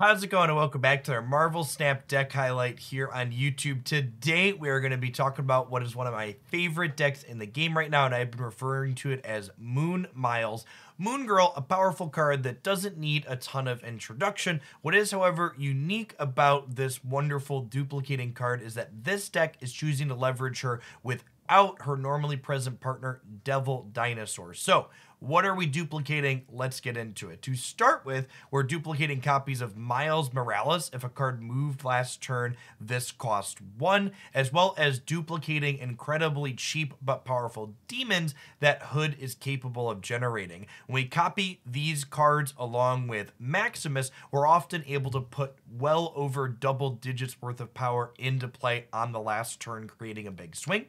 How's it going, and welcome back to our Marvel Snap deck highlight here on YouTube. Today we are going to be talking about what is one of my favorite decks in the game right now, and I've been referring to it as Moon Miles. Moon Girl, a powerful card that doesn't need a ton of introduction. What is, however, unique about this wonderful duplicating card is that this deck is choosing to leverage her without her normally present partner, Devil Dinosaur. So, what are we duplicating? Let's get into it. To start with, we're duplicating copies of Miles Morales. If a card moved last turn, this cost 1, as well as duplicating incredibly cheap but powerful demons that Hood is capable of generating. When we copy these cards along with Maximus, we're often able to put well over double digits worth of power into play on the last turn, creating a big swing.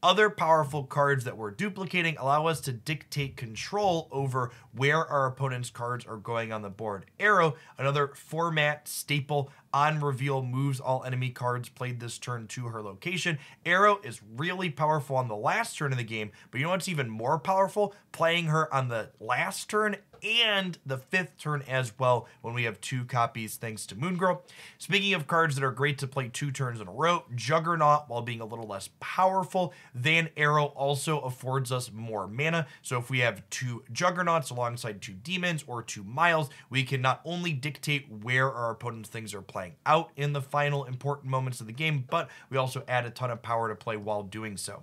Other powerful cards that we're duplicating allow us to dictate control over where our opponent's cards are going on the board. Arrow, another format staple, on reveal moves all enemy cards played this turn to her location. Arrow is really powerful on the last turn of the game, but you know what's even more powerful? Playing her on the last turn and the 5th turn as well when we have 2 copies thanks to Moon Girl. Speaking of cards that are great to play 2 turns in a row, Juggernaut, while being a little less powerful than Arrow, also affords us more mana. So if we have 2 Juggernauts alongside 2 demons or 2 Miles, we can not only dictate where our opponent's things are playing out in the final important moments of the game, but we also add a ton of power to play while doing so.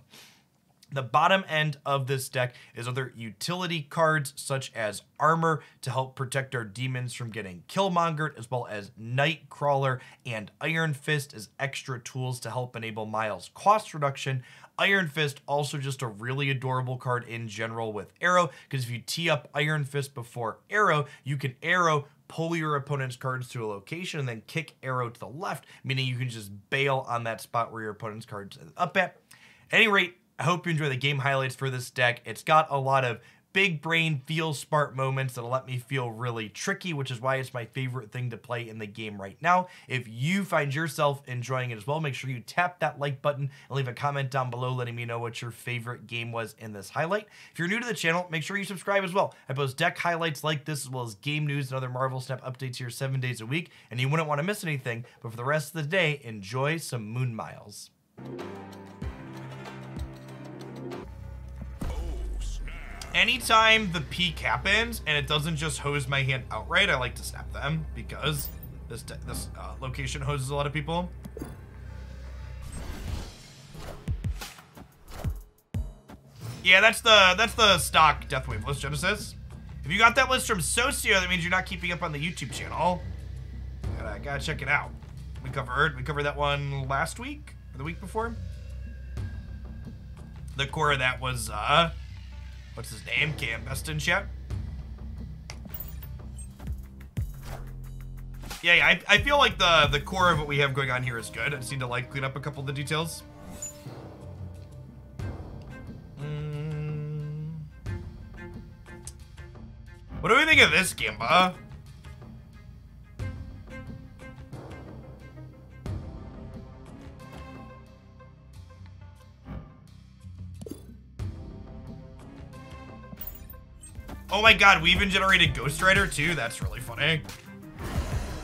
The bottom end of this deck is other utility cards such as Armor to help protect our demons from getting killmongered, as well as Nightcrawler and Iron Fist as extra tools to help enable Miles' cost reduction. Iron Fist, also just a really adorable card in general with Arrow, because if you tee up Iron Fist before Arrow, you can Arrow, pull your opponent's cards to a location, and then kick Arrow to the left, meaning you can just bail on that spot where your opponent's cards is up at. At any rate, I hope you enjoy the game highlights for this deck. It's got a lot of big brain, feel smart moments that'll let me feel really tricky, which is why it's my favorite thing to play in the game right now. If you find yourself enjoying it as well, make sure you tap that like button and leave a comment down below letting me know what your favorite game was in this highlight. If you're new to the channel, make sure you subscribe as well. I post deck highlights like this, as well as game news and other Marvel Snap updates here 7 days a week, and you wouldn't want to miss anything. But for the rest of the day, enjoy some Moon Miles. Anytime the peak happens and it doesn't just hose my hand outright, I like to snap them because this location hoses a lot of people. Yeah, that's the stock Deathwave list, Genesis. If you got that list from Socio, that means you're not keeping up on the YouTube channel. Gotta check it out. We covered that one last week or the week before. The core of that was what's his name? Cam Beston chat. Yeah, I feel like the core of what we have going on here is good. I just need to like clean up a couple of the details. What do we think of this, Gimba? Oh my god, we even generated Ghost Rider too? That's really funny.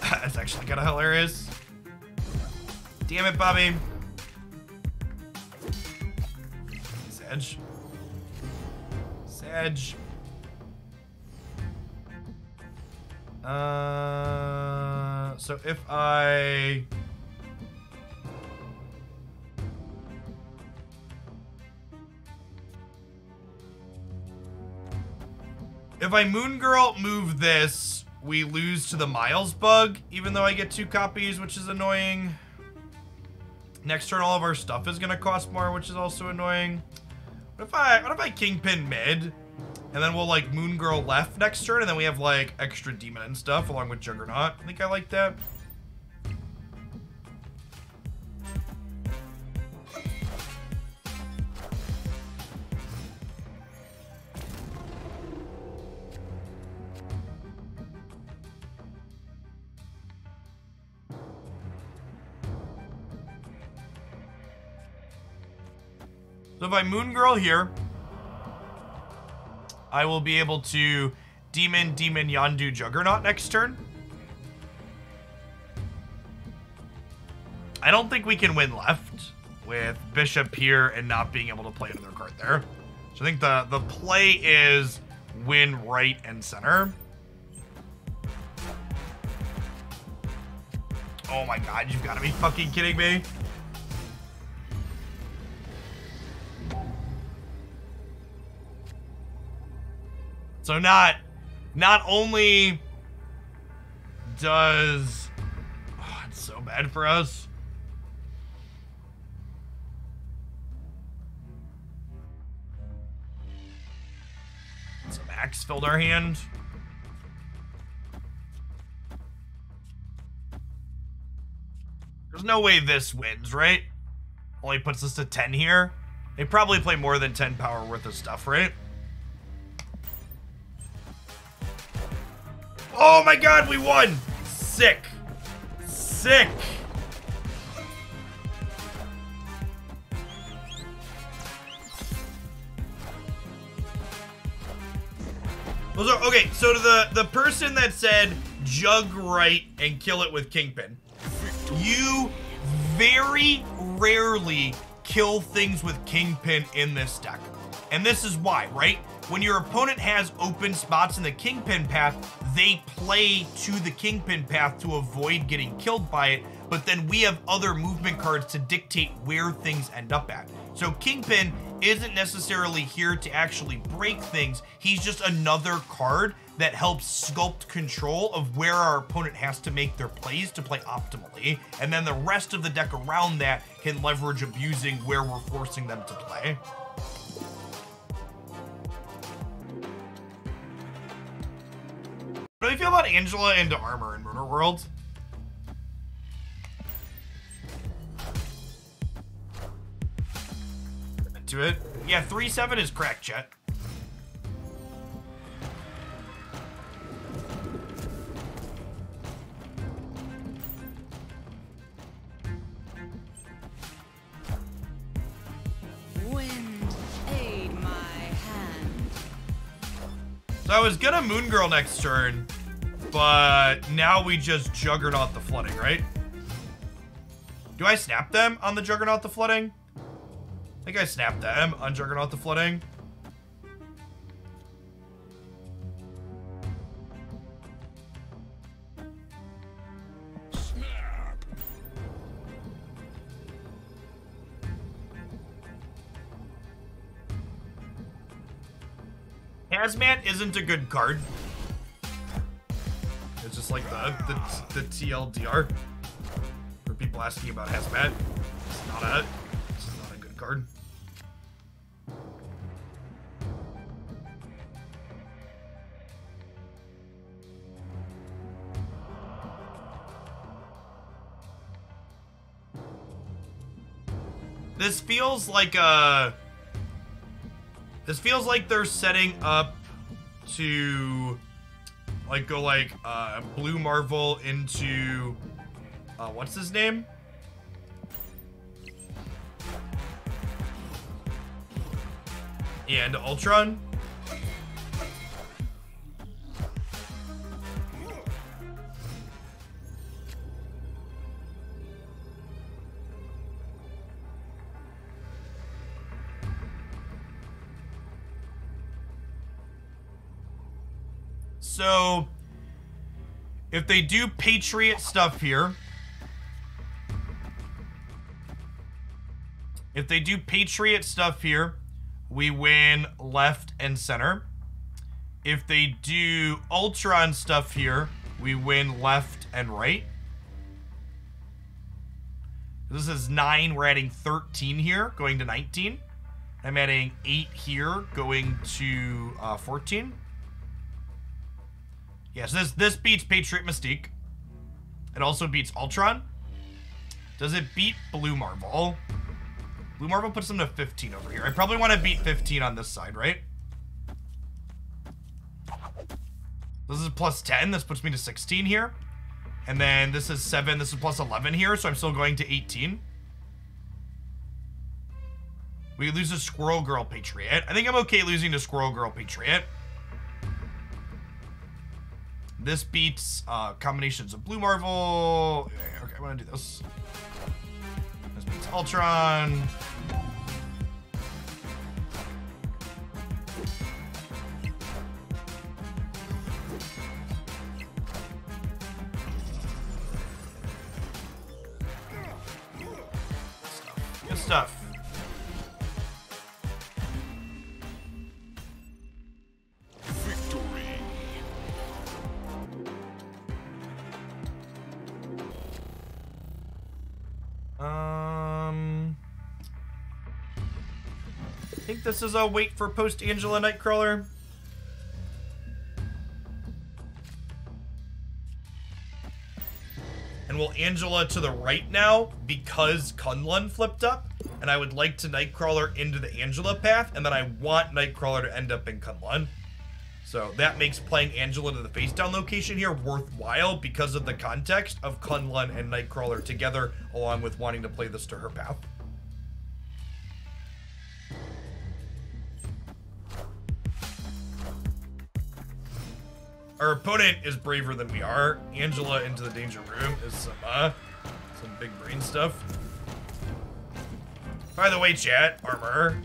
That's actually kind of hilarious. Damn it, Bobby. Sedge. Sedge. So if I... If I Moon Girl move this, we lose to the Miles bug, even though I get 2 copies, which is annoying. Next turn, all of our stuff is gonna cost more, which is also annoying. What if I Kingpin mid, and then we'll like Moon Girl left next turn, and then we have like extra demon and stuff along with Juggernaut. I think I like that. So if I Moon Girl here, I will be able to Demon, Yondu, Juggernaut next turn. I don't think we can win left with Bishop here and not being able to play another card there. So I think the play is win right and center. Oh my god, you've got to be fucking kidding me. So not only does... Oh, it's so bad for us. Some Axe filled our hand. There's no way this wins, right? Only puts us to 10 here. They probably play more than 10 power worth of stuff, right? Oh my god, we won! Sick. Sick. Okay, so to the person that said jug right and kill it with Kingpin, you very rarely kill things with Kingpin in this deck. And this is why, right? When your opponent has open spots in the Kingpin path, they play to the Kingpin path to avoid getting killed by it, but then we have other movement cards to dictate where things end up at. So Kingpin isn't necessarily here to actually break things, he's just another card that helps sculpt control of where our opponent has to make their plays to play optimally, and then the rest of the deck around that can leverage abusing where we're forcing them to play. What do you feel about Angela into armor in Murder World? To it. Yeah, 3-7 is cracked, chat. Wind, aid my hand. So I was gonna Moon Girl next turn, but now we just Juggernaut the Flooding, right? Do I snap them on the Juggernaut the Flooding? I think I snapped them on Juggernaut the Flooding. Snap. Hazmat isn't a good card. It's just like the TLDR. For people asking about Hazmat. It's not a good card. This feels like they're setting up to like go like Blue Marvel into what's his name? Yeah, into Ultron. So, if they do Patriot stuff here, we win left and center. If they do Ultron stuff here, we win left and right. This is 9, we're adding 13 here, going to 19. I'm adding 8 here, going to 14. Yes, this beats Patriot Mystique. It also beats Ultron. Does it beat Blue Marvel? Blue Marvel puts them to 15 over here. I probably want to beat 15 on this side, right? This is plus 10. This puts me to 16 here. And then this is 7. This is plus 11 here, so I'm still going to 18. We lose a Squirrel Girl Patriot. I think I'm okay losing to Squirrel Girl Patriot. This beats combinations of Blue Marvel. Okay, I'm gonna do this. This means Ultron. Good stuff. I think this is a wait for post Angela Nightcrawler. And we'll Angela to the right now because Kunlun flipped up, and I would like to Nightcrawler into the Angela path, and then I want Nightcrawler to end up in Kunlun. So that makes playing Angela to the face down location here worthwhile because of the context of Kunlun and Nightcrawler together, along with wanting to play this to her path. Our opponent is braver than we are. Angela into the danger room is some big brain stuff. By the way, chat, armor.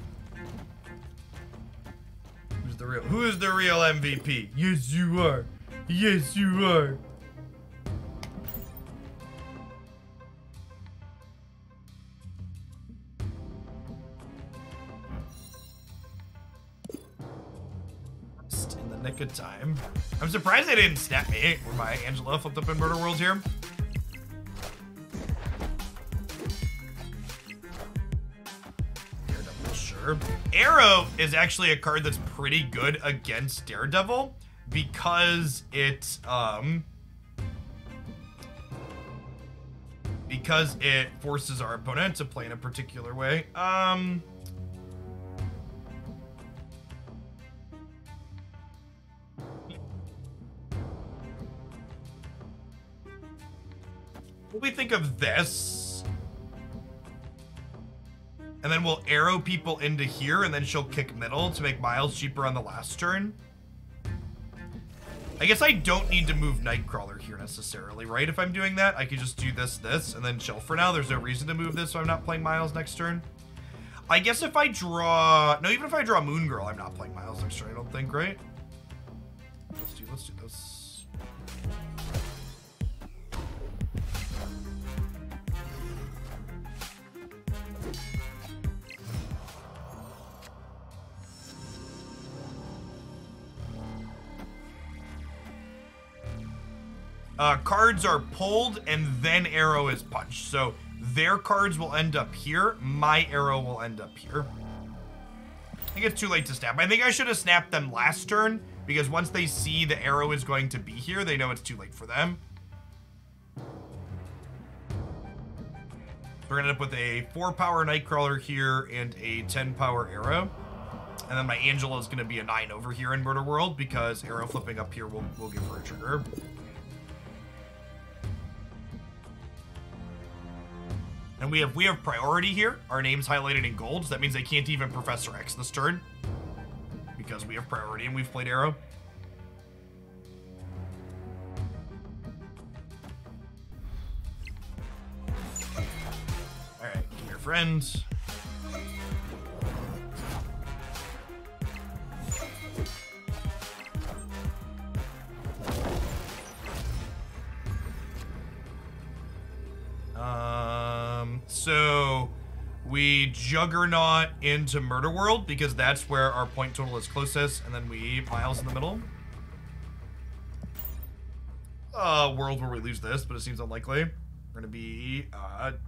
Who is the real MVP? Yes, you are. Yes, you are. Just in the nick of time. I'm surprised they didn't snap me where my Angela flipped up in Murder World here. Sure. Arrow is actually a card that's pretty good against Daredevil because it forces our opponent to play in a particular way. What do we think of this? And then we'll arrow people into here, and then she'll kick middle to make Miles cheaper on the last turn. I guess I don't need to move Nightcrawler here necessarily, right? If I'm doing that, I could just do this, and then chill for now. There's no reason to move this, so I'm not playing Miles next turn. I guess if I draw... No, even if I draw Moon Girl, I'm not playing Miles next turn, I don't think, right? Let's do this. Cards are pulled and then arrow is punched. So their cards will end up here. My arrow will end up here. I think it's too late to snap. I think I should have snapped them last turn because once they see the arrow is going to be here, they know it's too late for them. We're gonna end up with a 4-power Nightcrawler here and a 10-power arrow. And then my Angela is gonna be a 9 over here in Murder World because arrow flipping up here will give her a trigger. And we have priority here. Our name's highlighted in gold, so that means they can't even Professor X this turn. Because we have priority and we've played arrow. Alright, come here, friends. So we Juggernaut into Murder World because that's where our point total is closest, and then we Miles in the middle. World where we lose this, but it seems unlikely. We're gonna be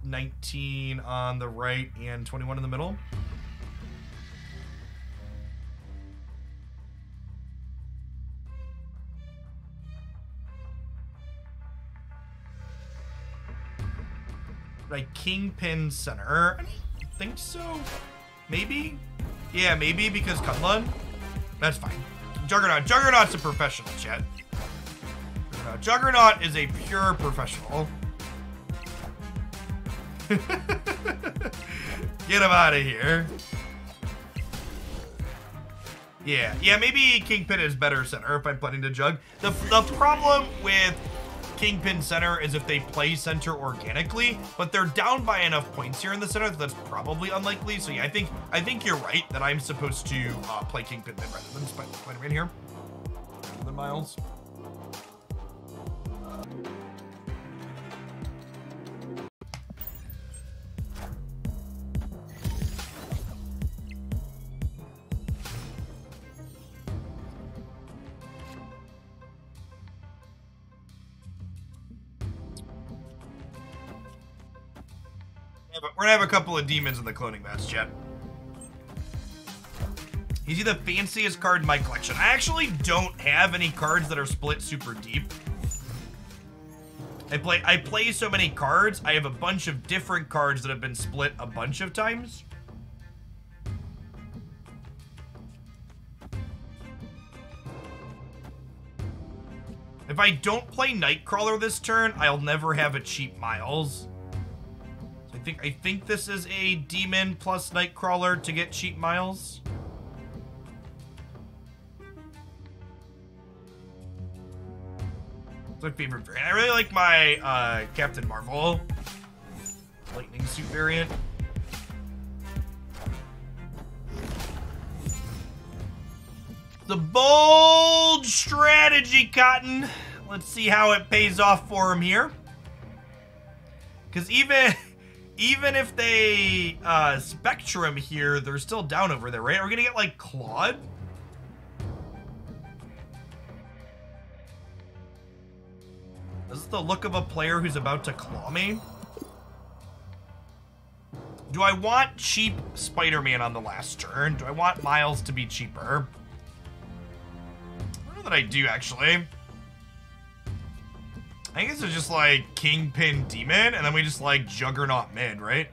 19 on the right and 21 in the middle. Like Kingpin center. I don't think so. Maybe? Yeah, maybe because Kunlun. That's fine. Juggernaut. Juggernaut's a professional, chat. Juggernaut is a pure professional. Get him out of here. Yeah, maybe Kingpin is better center if I'm planning to Jug. The problem with Kingpin center is if they play center organically, but they're down by enough points here in the center that that's probably unlikely. So yeah, I think you're right that I'm supposed to play Kingpin mid rather than Spider-Man here. Rather than Miles. We're gonna have a couple of demons in the cloning match, chat. Is he the fanciest card in my collection? I actually don't have any cards that are split super deep. I play so many cards, I have a bunch of different cards that have been split a bunch of times. If I don't play Nightcrawler this turn, I'll never have a cheap Miles. I think this is a demon plus Nightcrawler to get cheap Miles. It's my favorite variant. I really like my Captain Marvel lightning suit variant. The bold strategy, Cotton. Let's see how it pays off for him here. Because even if they Spectrum here, they're still down over there, right? Are we gonna get like Claude? Is this the look of a player who's about to claw me? Do I want cheap Spider-Man on the last turn? Do I want Miles to be cheaper? I don't know that I do, actually. I think this is just like Kingpin Demon, and then we just like Juggernaut mid, right?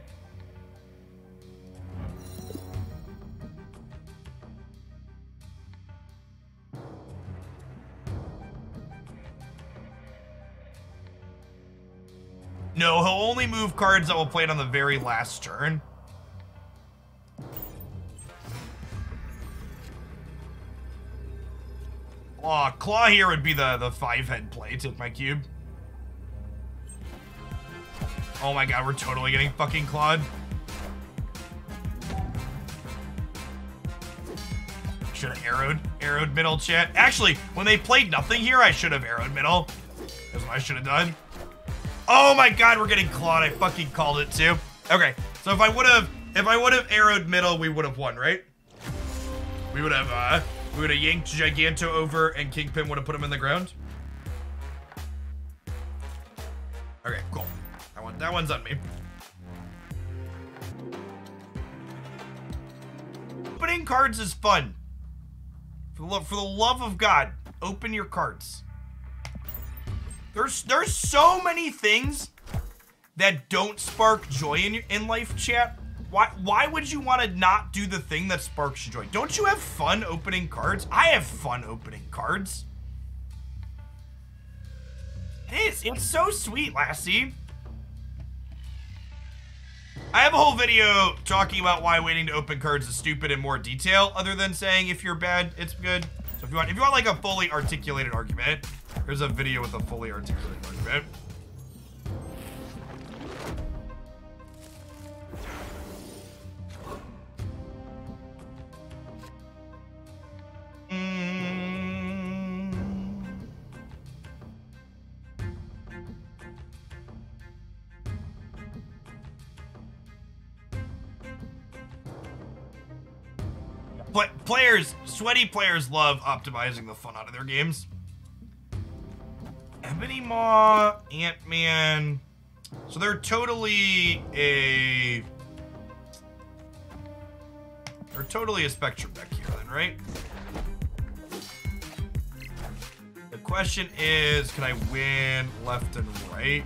No, he'll only move cards that will play it on the very last turn. Claw here would be the 5-head play. Take my cube. Oh my god, we're totally getting fucking clawed. Should have arrowed middle, chat. Actually, when they played nothing here, I should have arrowed middle. That's what I should have done. Oh my god, we're getting clawed. I fucking called it too. Okay, so if I would have arrowed middle, we would have won, right? We would have yanked Giganto over and Kingpin would have put him in the ground. Okay, cool. That one's on me. Opening cards is fun. For the love of God, open your cards. There's so many things that don't spark joy in life, chat. Why would you want to not do the thing that sparks joy? Don't you have fun opening cards? I have fun opening cards. It's so sweet, Lassie. I have a whole video talking about why waiting to open cards is stupid in more detail, other than saying if you're bad, it's good. So if you want like a fully articulated argument, here's a video with a fully articulated argument. Sweaty players love optimizing the fun out of their games. Ebony Maw, Ant-Man. So they're totally a Spectrum deck here then, right? The question is, can I win left and right?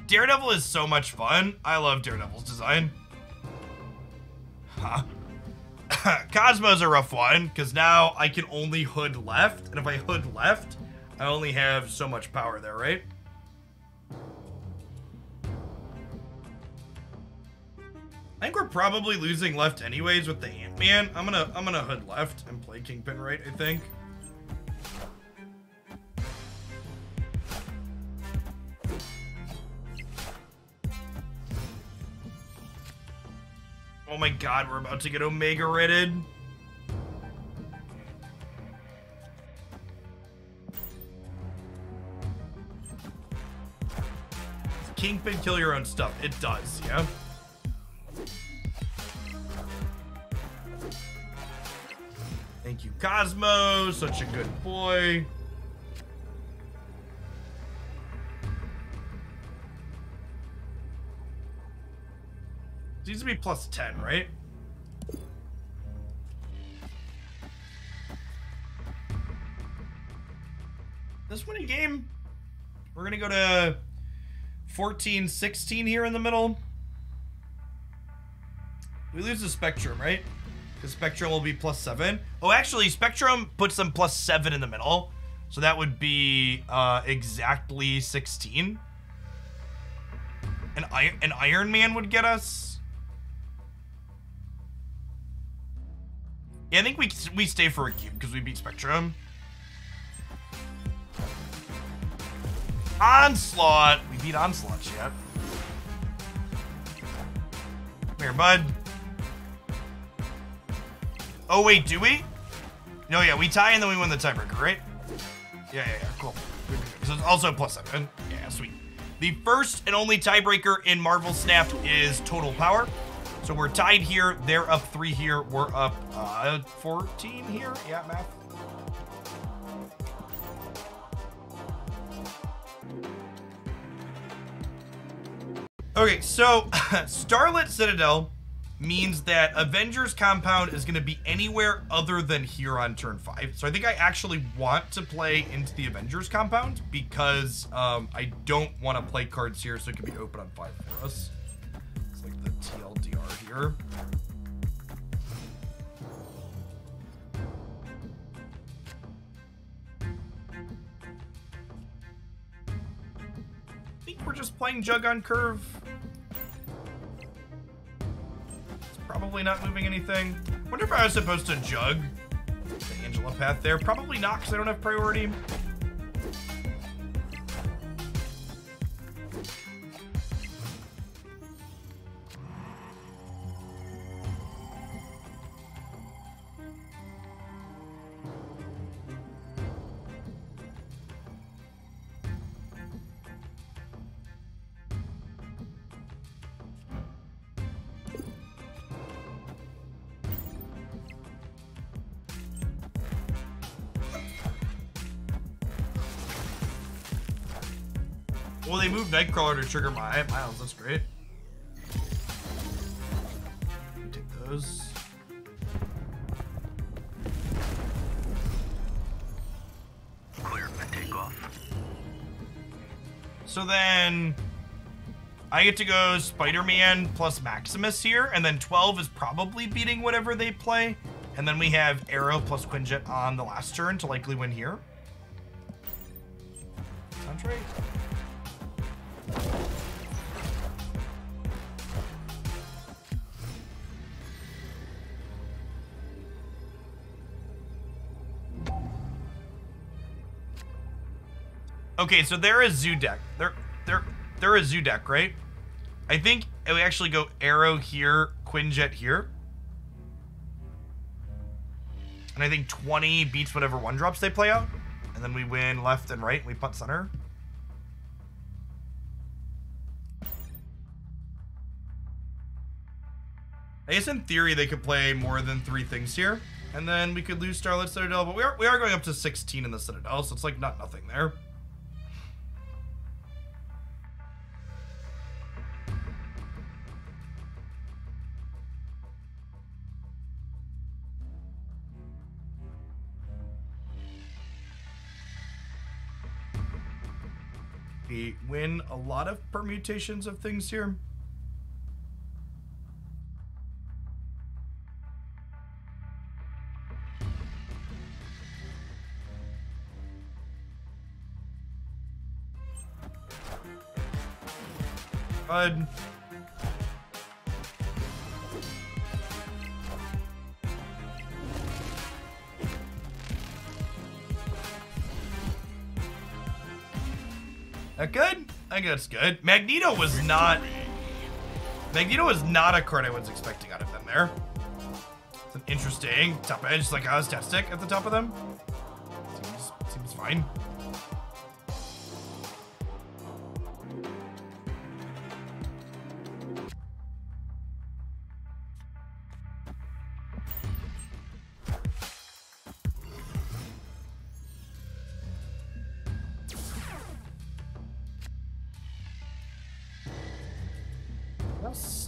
Daredevil is so much fun. I love Daredevil's design. Cosmo's a rough one, because now I can only hood left, and if I hood left, I only have so much power there, right? I think we're probably losing left anyways with the Ant-Man. I'm gonna hood left and play Kingpin right, I think. Oh my god, we're about to get Omega rated. Kingpin kill your own stuff? It does, yeah. Thank you, Cosmo. Such a good boy. It needs to be plus 10, right? This winning game, we're gonna go to 14, 16 here in the middle. We lose the Spectrum, right? Because Spectrum will be plus 7. Oh, actually, Spectrum puts them plus 7 in the middle. So that would be exactly 16. An Iron Man would get us. Yeah, I think we stay for a cube because we beat Spectrum. Onslaught! We beat Onslaught yet. Come here, bud. Oh, wait, do we? No, yeah, we tie and then we win the tiebreaker, right? Yeah, cool. Good. So it's also plus 7. Yeah, sweet. The first and only tiebreaker in Marvel Snap is total power. So we're tied here. They're up 3 here. We're up 14 here. Yeah, math. Okay, so Starlit Citadel means that Avengers Compound is going to be anywhere other than here on turn 5. So I think I actually want to play into the Avengers Compound because I don't want to play cards here, so it can be open on 5 for us. It's like the TLDR here. I think we're just playing Jug on curve. Probably not moving anything. Wonder if I was supposed to Jug the Angela path there. Probably not, because I don't have priority. Well, they moved Nightcrawler to trigger my miles. That's great. Take those. Clear for takeoff. So then I get to go Spider-Man plus Maximus here, and then 12 is probably beating whatever they play. And then we have Arrow plus Quinjet on the last turn to likely win here. Sounds right. Okay, so they're a zoo deck. They're a zoo deck, right? I think we actually go Arrow here, Quinjet here. And I think 20 beats whatever 1-drops they play out. And then we win left and right, and we punt center. I guess in theory they could play more than 3 things here. And then we could lose Starlit Citadel, but we are going up to 16 in the Citadel, so it's like not nothing there. We win a lot of permutations of things here. Bud. That good? I think that's good. Magneto was not Magneto is not a card I was expecting out of them there. It's an interesting top edge, like a stat stick at the top of them. Seems fine.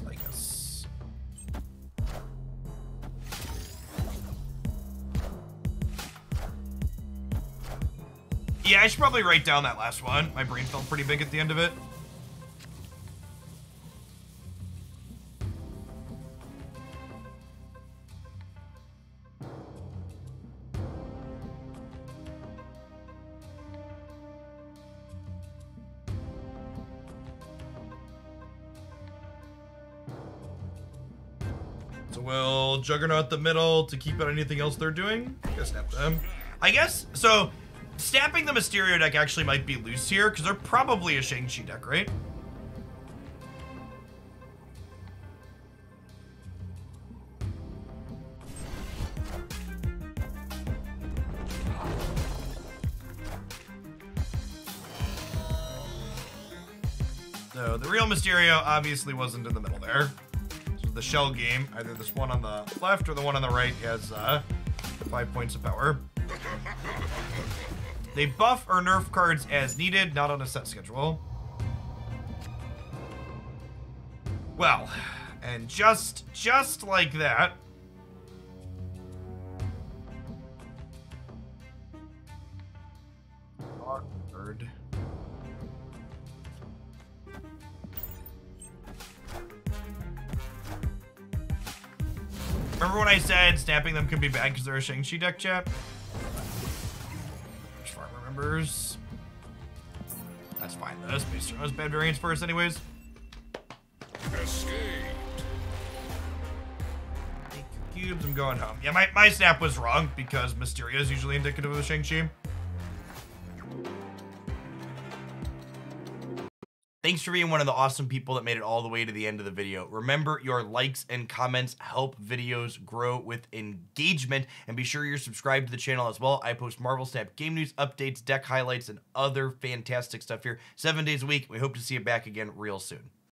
I guess. Yeah, I should probably write down that last one. My brain felt pretty big at the end of it. So we'll Juggernaut the middle to keep out anything else they're doing. I guess snap them. I guess, so snapping the Mysterio deck actually might be loose here, because they're probably a Shang-Chi deck, right? So the real Mysterio obviously wasn't in the middle there. The shell game, either this one on the left or the one on the right has 5 points of power. They buff or nerf cards as needed, not on a set schedule. Well, and just like that. Awkward. Remember when I said snapping them could be bad because they're a Shang-Chi deck, chat? Which farmer remembers? That's fine. The Space Heroes bad variants for us anyways. Escape. Take the cubes, I'm going home. Yeah, my snap was wrong because Mysterio is usually indicative of the Shang-Chi. Thanks for being one of the awesome people that made it all the way to the end of the video. Remember, your likes and comments help videos grow with engagement, and be sure you're subscribed to the channel as well. I post Marvel Snap game news, updates, deck highlights, and other fantastic stuff here 7 days a week. We hope to see you back again real soon.